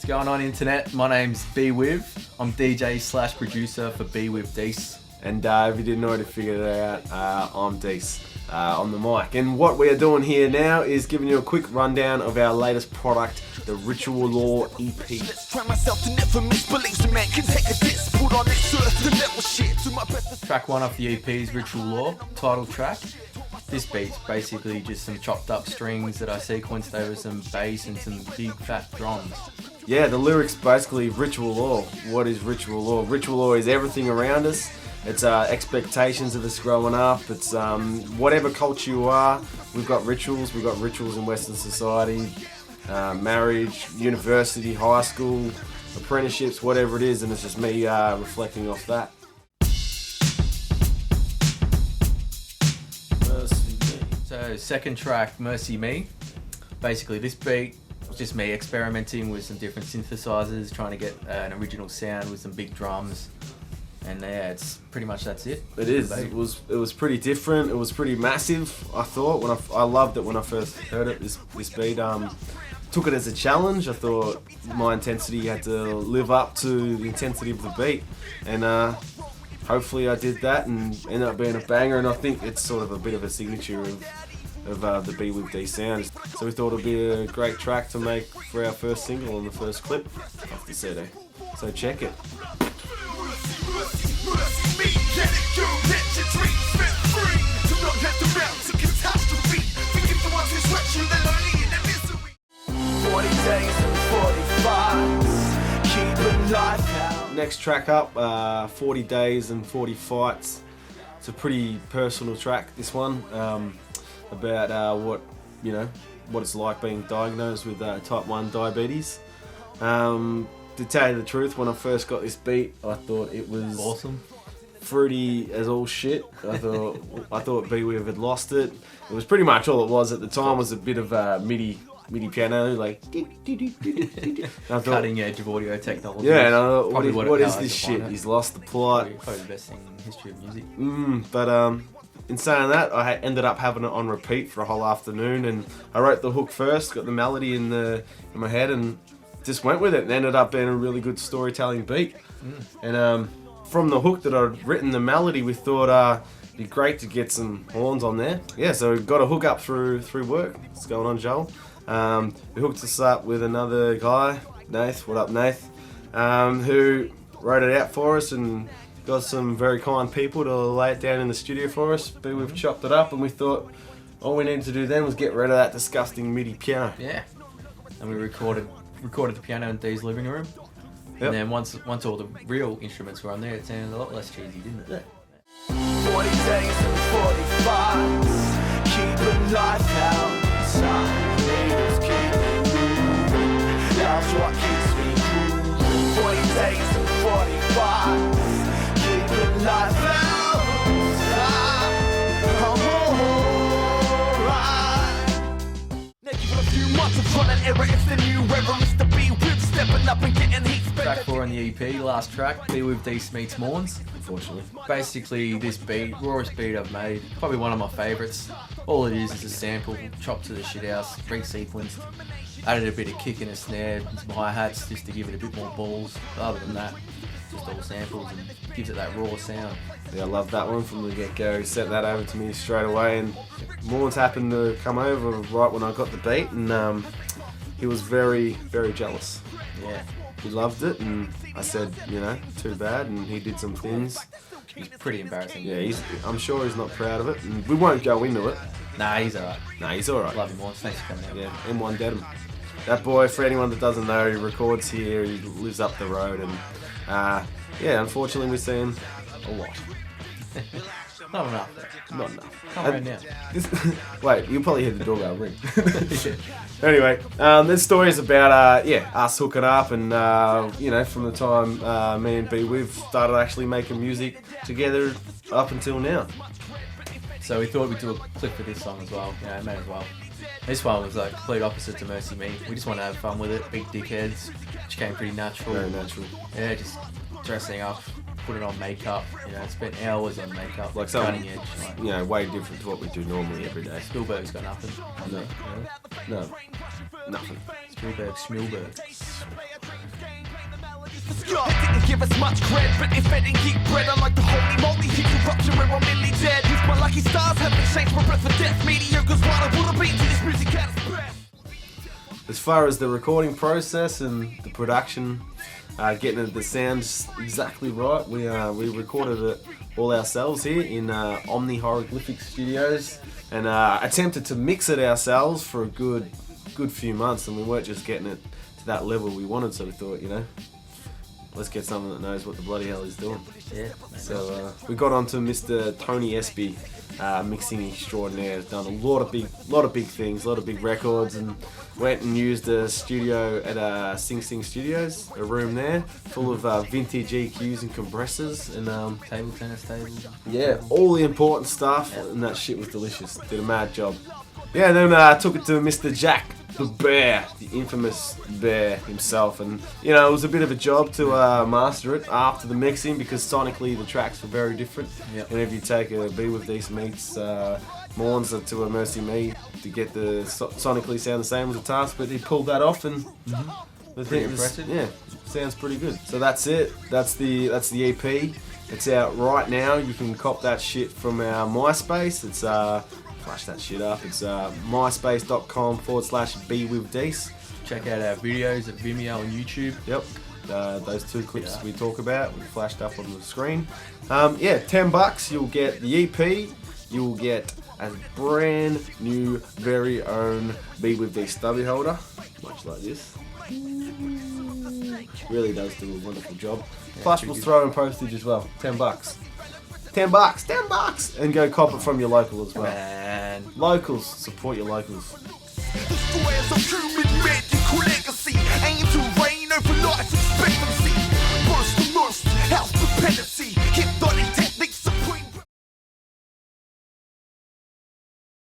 Going on internet, my name's bwiv. I'm DJ / producer for bwiv Deece. And if you didn't already figure that out, I'm Deece on the mic. And what we are doing here now is giving you a quick rundown of our latest product, the Ritual Law EP. Track 1 off the EP is Ritual Law, title track. This beat's basically just some chopped up strings that I sequenced over some bass and some big fat drums. Yeah, the lyrics basically Ritual Law. What is Ritual Law? Ritual Law is everything around us. It's expectations of us growing up. It's whatever culture you are. We've got rituals. We've got rituals in Western society, marriage, university, high school, apprenticeships, whatever it is. And it's just me reflecting off that. So second track, Mercy Me. Basically this beat was just me experimenting with some different synthesizers, trying to get an original sound with some big drums. And yeah, it's pretty much that's it. It is. It was pretty different. It was pretty massive. I thought I loved it when I first heard it. This beat took it as a challenge. I thought my intensity had to live up to the intensity of the beat, and hopefully I did that and ended up being a banger. And I think it's sort of a bit of a signature of the bwiv Deece sound. So we thought it'd be a great track to make for our first single and the first clip of the CD. So check it. Next track up, 40 Days and 40 Fights. It's a pretty personal track, this one, about what it's like being diagnosed with type 1 diabetes. To tell you the truth, when I first got this beat, I thought it was awesome, fruity as all shit. I thought bwiv had lost it. It was pretty much all it was at the time. Was a bit of MIDI piano, like cutting edge of audio technology. Yeah, and I thought, what is this shit? He's lost the plot. Probably the best thing in the history of music. But in saying that, I ended up having it on repeat for a whole afternoon, and I wrote the hook first, got the melody in my head, and just went with it, and ended up being a really good storytelling beat. And from the hook that I'd written the melody, we thought it'd be great to get some horns on there. Yeah, so we got a hook up through work. What's going on, Joel? He hooked us up with another guy, Nath. What up, Nath? Who wrote it out for us and got some very kind people to lay it down in the studio for us. But we've chopped it up, and we thought all we needed to do then was get rid of that disgusting MIDI piano. Yeah, and we recorded the piano in Dee's living room. Yep. And then once all the real instruments were on there, it sounded a lot less cheesy, didn't it? Yeah. 40 days and 45, keeping life outside. Neighbors keep moving, that's what keeps me grooving. 40 days and 45, keeping life outside. I'm alright. Naked for a few months of fun and error, it's the new era. Mr. bwiv stepping up and getting heat. Track 4 on the EP, last track, bwiv Deece meets MAUNDZ. Unfortunately. Basically, this beat, rawest beat I've made, probably one of my favourites. All it is a sample, chopped to the shit house, re-sequenced, added a bit of kick and a snare, and some hi-hats just to give it a bit more balls. But other than that, just all samples and gives it that raw sound. Yeah, I love that one from the get-go. He sent that over to me straight away, and MAUNDZ happened to come over right when I got the beat, and he was very, very jealous. Yeah. He loved it, and I said, too bad, and he did some things. It's pretty embarrassing. Yeah, I'm sure he's not proud of it, and we won't go into it. Nah, he's alright. Nah, he's alright. Love him, MAUNDZ. Thanks for coming out. Yeah, M1 Dedham. That boy, for anyone that doesn't know, he records here, he lives up the road, and yeah, unfortunately we see him a lot. Not enough. Not enough. Come around now. Wait, you'll probably hear the doorbell ring. Anyway, this story is about us hooking up, and from the time me and bwiv started actually making music together up until now. So we thought we'd do a clip for this song as well. May as well. This one was like complete opposite to Mercy Me. We just want to have fun with it, big dickheads, which came pretty natural. Very natural. Yeah, just dressing up, putting on makeup, spent hours on makeup, like cutting edge. Way different to what we do normally every day. Spielberg's got nothing. No, nothing. Spielberg. It didn't give us much cred, but if it didn't keep bread, I'm like the holy moly, hit eruption where I'm nearly dead. If my lucky stars have exchanged my breath for death, mediocre's what I would have been to this music at its best. As far as the recording process and the production, getting the sound exactly right, we recorded it all ourselves here in Omni Hieroglyphic Studios, and attempted to mix it ourselves for a good few months, and we weren't just getting it to that level we wanted. So we thought, you know, let's get someone that knows what the bloody hell he's doing. Yeah. So we got onto Mr. Tony Espy, mixing extraordinaire. Has done a lot of big things, a lot of big records, and went and used a studio at Sing Sing Studios, a room there full of vintage EQs and compressors, and Table tennis tables. yeah, all the important stuff, and that shit was delicious. Did a mad job. Yeah, and then I took it to Mr. Jack the Bear, the infamous Bear himself, and you know, it was a bit of a job to master it after the mixing, because sonically the tracks were very different. Yep. And if you take a bwiv Deece meets MAUNDZ to a Mercy Me to get the sonically sound the same was a task, but he pulled that off, and the Pretty thing was, impressive. yeah, sounds pretty good. So that's it. That's the EP. It's out right now. You can cop that shit from our MySpace. It's flash that shit up. It's myspace.com/bwiv Deece. Check out our videos at Vimeo and YouTube. Yep. Those two clips we talk about, we flashed up on the screen. Yeah, $10. You'll get the EP. You'll get a brand new, very own bwiv Deece stubby holder, much like this. Really does do a wonderful job. Plus, we'll throw in postage as well. $10. $10, and go cop it from your local as well. Man. Locals, support your locals. The squares of human magical legacy aim to